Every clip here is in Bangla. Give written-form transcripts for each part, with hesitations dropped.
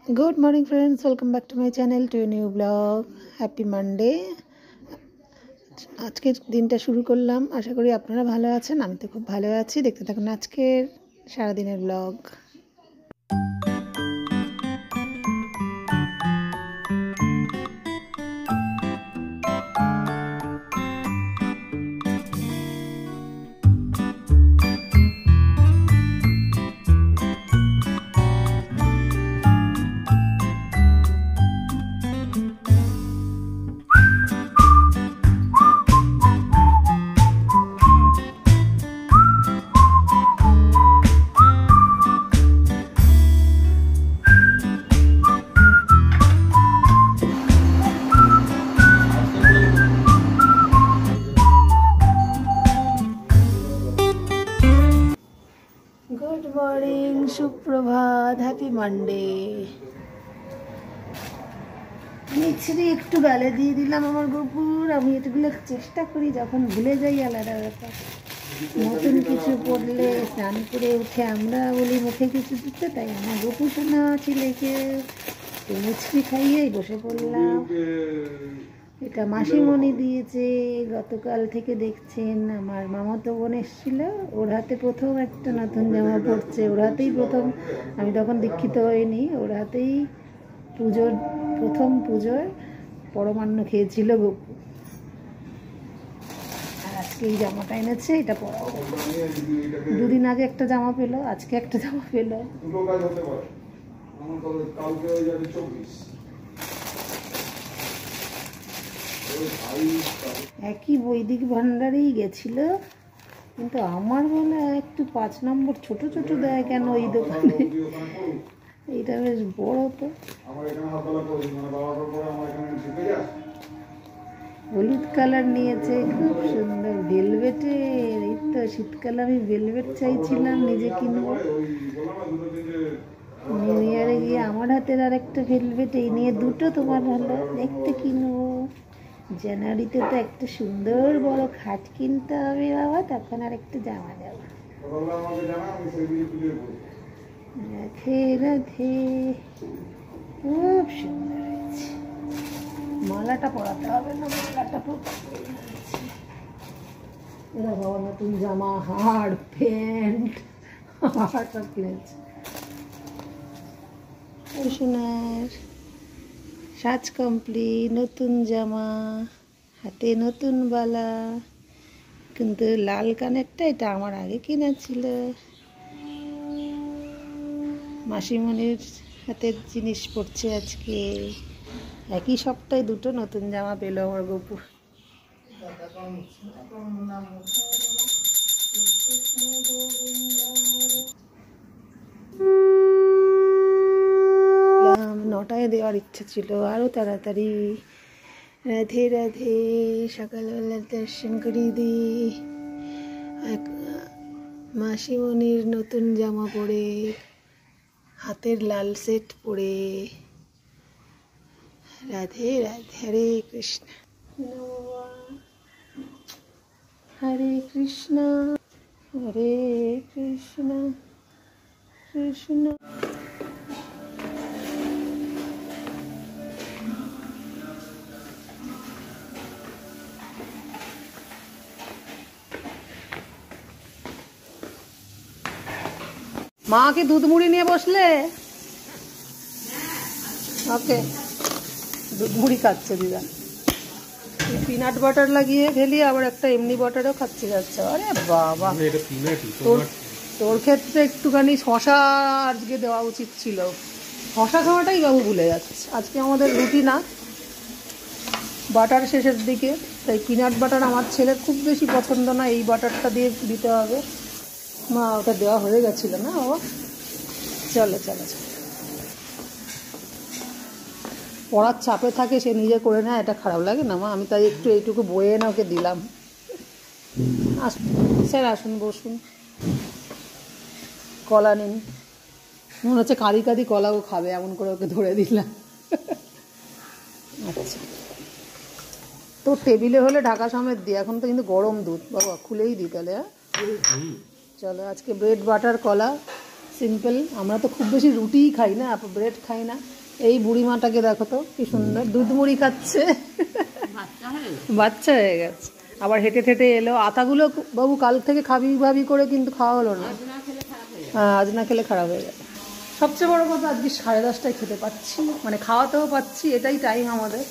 Good morning friends, welcome back to my channel to new blog. Happy Monday. আজকের দিনটা শুরু করলাম, আশা করি আপনারা ভালো আছেন। আমি তো খুব ভালো আছি। দেখতে থাকুন আজকের সারাদিনের ব্লগ। গুড মর্নিং, সুপ্রভাত, হ্যাপি মানডে। মিছরি একটু গালে দিয়ে দিলাম আমার গপুর। আমি এগুলো চেষ্টা করি, যখন ভুলে যাই আলাদা ব্যাপার। নতুন কিছু পড়লে স্নান করে উঠে আমরা বলি মুখে কিছু দিতে, তাই আমার গপু শোনা ছেলেকে মিছরি খাইয়েই বসে পড়লাম। এটা মাসিমণি দিয়েছে, গতকাল থেকে দেখছেন। আমার মামাতো বোন এসেছিল, ওর হাতে প্রথম একটা নতুন জামা পড়ছে, ওর হাতেই প্রথম। আমি তখন দীক্ষিত হইনি, ওর হাতেই প্রথম পুজোর পরমান্ন খেয়েছিল গপু। আর আজকে এই জামাটা এনেছে, এটা পরাবো। দুদিন আগে একটা জামা পেলো, আজকে একটা জামা পেলো। একই বৈদিক ভান্ডারেই গেছিল, কিন্তু আমার বলে একটু 5 নম্বর ছোট ছোট দেয় কেন ওই দোকানে? এইটা বেশ বড় তো। হলুদ কালার নিয়েছে, খুব সুন্দর ভেলভেটের। এই তো শীতকালে আমি ভেলভেট চাইছিলাম, নিজে কিনবো। নিউ ইয়ারে গিয়ে আমার হাতের আর একটা ভেলভেট, এই নিয়ে দুটো তোমার হলো, দেখতে কিনবো। জানুয়ারিতে তো একটা সুন্দর বড় খাট কিনতে হবে বাবা, তখন আর একটা জামা দেবো। রাধে রাধে, খুব সুন্দর হয়েছে। মালাটা পরাতে হবে না, মালাটা এরা বাবা নতুন জামা, হাড়, প্যান্ট, সব কিনেছে। সোনার সাজ কমপ্লিট, নতুন জামা, হাতে নতুন বালা, কিন্তু লাল কানেরটা এটা আমার আগে কেনা ছিল। মাসিমণির হাতের জিনিস পড়ছে আজকে। একই সপ্তাহে দুটো নতুন জামা পেলো আমার গপু। নটায় দেওয়ার ইচ্ছা ছিল, আরও তাড়াতাড়ি। রাধে রাধে, সকালবেলা দর্শন করিয়ে দিই। মাসিমণির নতুন জামা পরে, হাতের লাল সেট পরে। রাধে রাধে, হরে কৃষ্ণ, হরে কৃষ্ণ, হরে কৃষ্ণ, কৃষ্ণ। মা কি দুধ মুড়ি নিয়ে বসলে? ওকে, দুধ মুড়ি খাচ্ছে দিদা। পিনাট বাটার লাগিয়ে খেলি, আবার একটা এমনি বাটারও খাচ্ছি যাচ্ছে। আরে বাবা, তোর ক্ষেত্রে একটুখানি শশা আজকে দেওয়া উচিত ছিল। শশা খাওয়াটাই বাবু ভুলে যাচ্ছে। আজকে আমাদের রুটি না, বাটার শেষের দিকে, তাই পিনাট বাটার আমার ছেলের খুব বেশি পছন্দ না, এই বাটারটা দিয়ে দিতে হবে। মা ওটা দেওয়া হয়ে গেছিল না বাবা? চলো চলো চলো, পড়ার চাপে থাকে, সে নিজে করে নেয়, এটা খারাপ লাগে না মা? আমি তাই একটু এইটুকু বয়ে এনে ওকে দিলাম। স্যার আসুন, বসুন, কলা নিন। মনে হচ্ছে কাঁদি কাঁদি কলাও খাবে, এমন করে ওকে ধরে দিলাম। আচ্ছা, তো টেবিলে হলে ঢাকা সমেত দিই, এখন তো কিন্তু গরম দুধ বাবা, খুলেই দিই তাহলে। হ্যাঁ চলো, আজকে ব্রেড বাটার কলা, সিম্পল। আমরা তো খুব বেশি রুটিই খাই না, ব্রেড খাই না। এই বুড়িমাটাকে দেখো তো কি সুন্দর দুধ মুড়ি খাচ্ছে, বাচ্চা হয়ে গেছে। আবার হেঁটে হেঁটে এলো। আতাগুলো বাবু কাল থেকে খাবি ভাবি করে কিন্তু খাওয়া হলো না। হ্যাঁ, আজ না খেলে খারাপ হয়ে গেল। সবচেয়ে বড় কথা আজকে 10:30টায় খেতে পাচ্ছি, মানে খাওয়াতেও পাচ্ছি, এটাই টাইম আমাদের।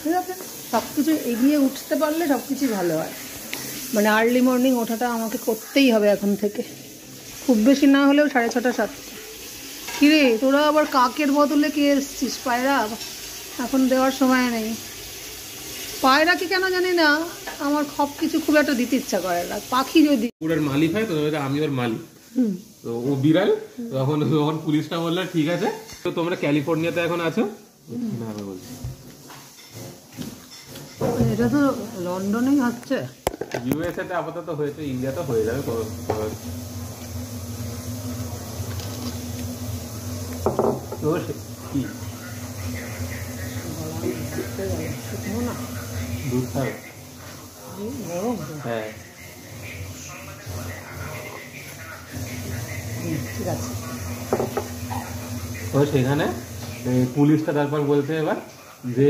ঠিক আছে, সব কিছু এগিয়ে উঠতে পারলে সব কিছুই ভালো হয়। মানে আর্লি মর্নিং ওঠাটা আমাকে করতেই হবে এখন থেকে, খুব বেশি না হলেও 6:30 7টা। কিরে তোরা আবার কাকের বদলে কে এসছিস? পায়রা এখন দেওয়ার সময় নেই। পায়রাকে কেন জানি না আমার সব কিছু খুব একটা দিতে ইচ্ছা করে না। পাখি যদি ওর মালিক হয় তো আমি ওর মালিক, তো ও বিড়াল। তখন পুলিশটা বললো ঠিক আছে, তো তোমরা ক্যালিফোর্নিয়াতে এখন আছো। আমি বলছি এটা তো লন্ডনেই হচ্ছে, ইউএসএ তে আপাতত হয়েছে, ইন্ডিয়া তো হয়ে যাবে। কি দুধ খাবে? হ্যাঁ ঠিক আছে। তো সেখানে পুলিশটা তারপর বলছে এবার যে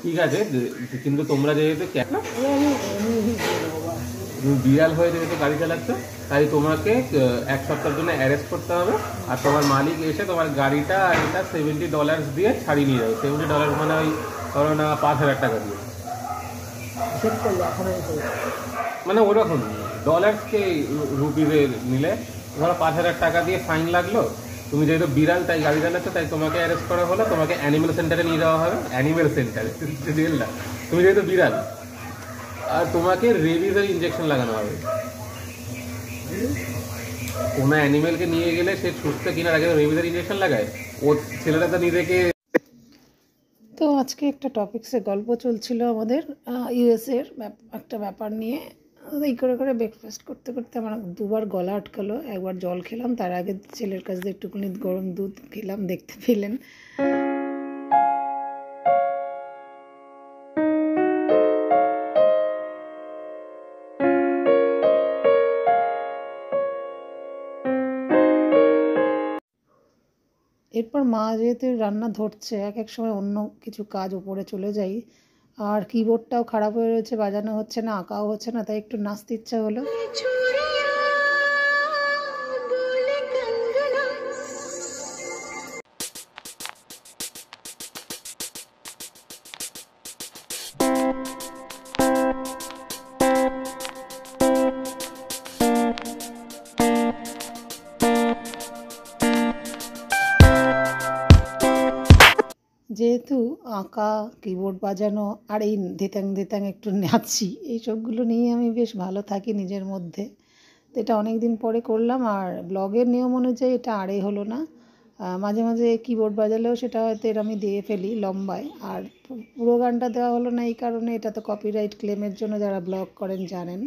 ঠিক আছে, কিন্তু তোমরা যেহেতু বিড়াল হয়ে যেহেতু গাড়ি চালাচ্ছ, তাই তোমাকে 1 সপ্তাহের জন্য অ্যারেস্ট করতে হবে। আর তোমার মালিক এসে তোমার গাড়িটা এটা $70 দিয়ে ছাড়িয়ে নিয়ে যাবে। $70 মানে ওই ধরো না 5,000 টাকা দিয়ে, মানে ওরকম ডলারকে রুপিতে নিলে ধরো 5,000 টাকা দিয়ে ফাইন লাগলো। তুমি যেহেতু বিড়াল তাই গাড়ি চালাচ্ছ, তাই তোমাকে অ্যারেস্ট করা হলো, তোমাকে অ্যানিমেল সেন্টারে নিয়ে যাওয়া হবে। অ্যানিমেল সেন্টারে না, তুমি যেহেতু বিড়াল, আর তোমাকে রেবিসের ইঞ্জেকশন লাগানো হবে। কোনো অ্যানিমেলকে নিয়ে গেলে সে সুস্থ কিনার আগে রেবিসের ইঞ্জেকশন লাগায়। ও ছেলেটা তো নিজেকে। তো আজকে একটা টপিক্সে গল্প চলছিল আমাদের ইউএসএর একটা ব্যাপার নিয়ে। এই করে করে ব্রেকফাস্ট করতে করতে আমার 2বার গলা আটকালো। একবার জল খেলাম, তার আগে ছেলের কাছে একটুখানি গরম দুধ খেলাম, দেখতে পেলেন। এরপর মা যেহেতু রান্না ধরছে, এক এক সময় অন্য কিছু কাজ উপরে চলে যাই। আর কিবোর্ডটাও খারাপ হয়ে রয়েছে, বাজানো হচ্ছে না, আঁকাও হচ্ছে না, তাই একটু নাচতে ইচ্ছা হলো। যেহেতু আঁকা, কিবোর্ড বাজানো আর এই ধিতাং ধিতাং একটু নাচি, এইসবগুলো নিয়ে আমি বেশ ভালো থাকি নিজের মধ্যে। তো এটা অনেক দিন পরে করলাম। আর ব্লগের নিয়ম অনুযায়ী এটা আড়ে হলো না। মাঝে মাঝে কিবোর্ড বাজালেও সেটা হয়তো এর আমি দিয়ে ফেলি লম্বায়। আর পুরো গানটা দেওয়া হলো না এই কারণে, এটা তো কপিরাইট ক্লেমের জন্য যারা ব্লগ করেন জানেন।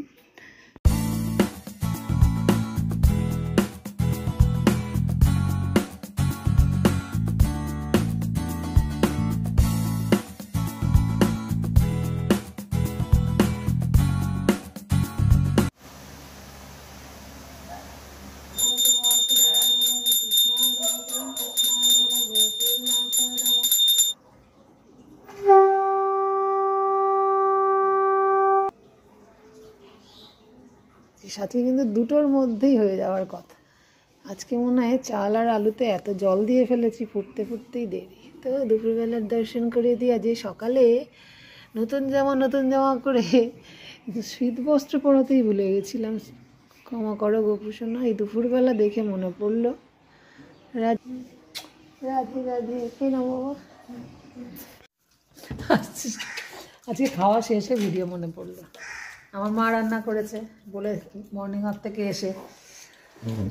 সাথে কিন্তু দুটোর মধ্যেই হয়ে যাওয়ার কথা। আজকে মনে হয় চাল আর আলুতে এত জল দিয়ে ফেলেছি, ফুটতে ফুটতেই দেরি। তো দুপুরবেলার দর্শন করে দিয়ে আজ সকালে নতুন জামা করে শীত বস্ত্র পরাতেই ভুলে গেছিলাম। ক্ষমা করো গোপুসোনা। এই দুপুরবেলা দেখে মনে পড়লো রাধে রাধে কে না বাবা। আজকে খাওয়া শেষে ভিডিও মনে পড়লো। আমার মা রান্না করেছে বলে মর্নিং ওয়াক থেকে এসে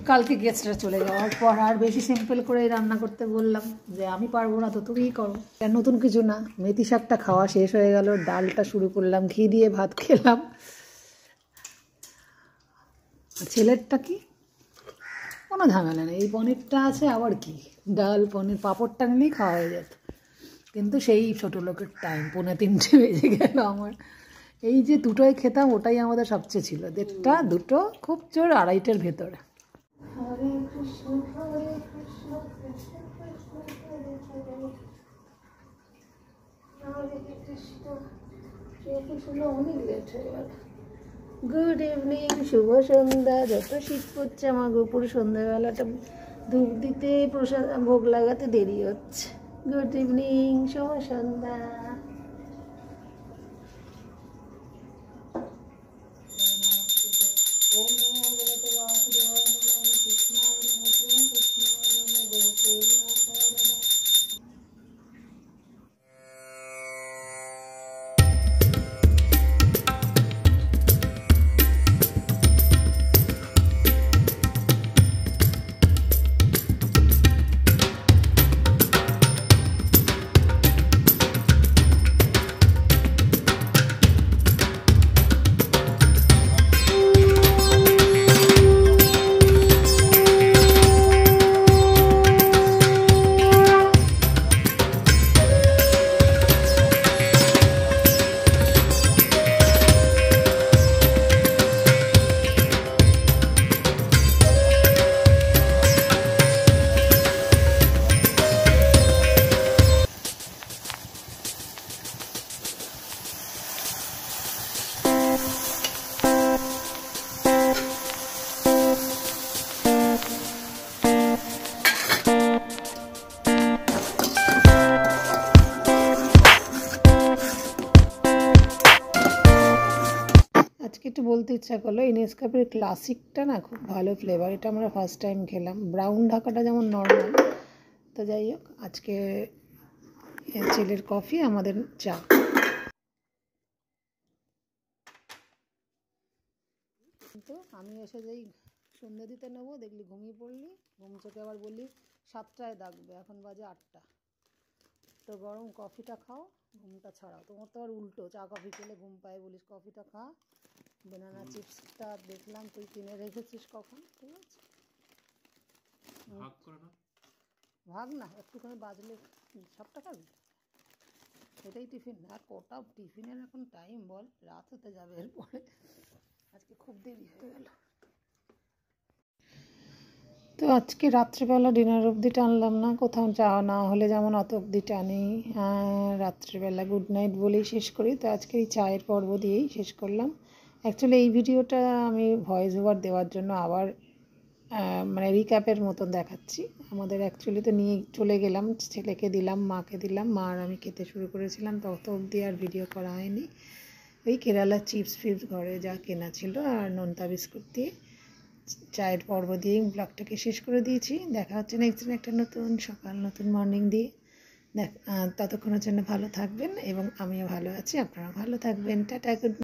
কালকে গেস্টরা চলে যাওয়ার পর আর বেশি সিম্পল করেই রান্না করতে বললাম যে আমি পারবো না তো তুমিই করো। নতুন কিছু না, মেথি শাকটা খাওয়া শেষ হয়ে গেল, ডালটা শুরু করলাম, ঘি দিয়ে ভাত খেলাম। ছেলেরটা কি কোনো ঝামেলা নেই, এই পনিরটা আছে, আবার কি ডাল পনির পাঁপড়টা নিলেই খাওয়া হয়ে যেত। কিন্তু সেই ছোটো লোকের টাইম 2:45 বেজে গেল আমার। এই যে দুটোই খেতাম ওটাই আমাদের সবচেয়ে ছিল, 1:30 2টো খুব জোর 2:30টার ভেতরে। হরে কৃষ্ণ কৃষ্ণ কৃষ্ণ হরে হরে হরে কৃষ্ণ। শুনে অনেক লেট হয়ে গেল। গুড ইভিনিং, শুভ সন্ধ্যা। যত শীত পড়ছে আমার গোপুর সন্ধ্যাবেলাটা ধূপ দিতে, প্রসাদ ভোগ লাগাতে দেরি হচ্ছে। গুড ইভিনিং, শুভ সন্ধ্যা। আজকে একটু বলতে ইচ্ছা করলো, এই নেসক্যাফের ক্লাসিকটা না খুব ভালো ফ্লেভার। এটা আমরা ফার্স্ট টাইম খেলাম। ব্রাউন ঢাকাটা যেমন নর্মাল, তো যাই হোক আজকে ছেলের কফি, আমাদের চা। কিন্তু আমি এসে যেই সন্ধ্যে দিতে নেবো, দেখলি ঘুমিয়ে পড়লি, ঘুম চোখে আবার বললি 7টায় ডাকবে, এখন বাজে 8টা। তো গরম কফিটা খাও, ঘুমটা ছাড়াও। তোমার তো আবার উল্টো, চা কফি খেলে ঘুম পায় বলিস, কফিটা খা। বেনানা চিপসটা দেখলাম তুই কিনে রেখেছিস কখন, ঠিক আছে ভাগ না, একটুখানি বাজলে সবটা খাবি। এটাই টিফিন? আর কটা টিফিনের এখন টাইম বল, রাত হতে যাবে এরপরে। আজকে খুব দেরি হয়ে গেল। তো আজকে রাত্রিবেলা ডিনার অবধি টানলাম না, কোথাও যাওয়া না হলে যেমন অত অবধি টানি। রাত্রিবেলা গুড নাইট বলেই শেষ করি। তো আজকে এই চায়ের পর্ব দিয়েই শেষ করলাম। অ্যাকচুয়ালি এই ভিডিওটা আমি ভয়েস ওভার দেওয়ার জন্য আবার মানে রিক্যাপের মতন দেখাচ্ছি। আমাদের অ্যাকচুয়ালি তো নিয়ে চলে গেলাম, ছেলেকে দিলাম, মাকে দিলাম, মা আর আমি খেতে শুরু করেছিলাম, তত অবধি আর ভিডিও করা হয়নি। ওই কেরালার চিপস ফিপস ঘরে যা কেনা ছিল আর নোনতা বিস্কুট দিয়ে চায়ের পর্ব দিয়ে ব্লগটাকে শেষ করে দিয়েছি। দেখা হচ্ছে নেক্সট দিন একটা নতুন সকাল, নতুন মর্নিং দিয়ে। ততক্ষণের জন্য ভালো থাকবেন, এবং আমিও ভালো আছি, আপনারা ভালো থাকবেন। Tata, good.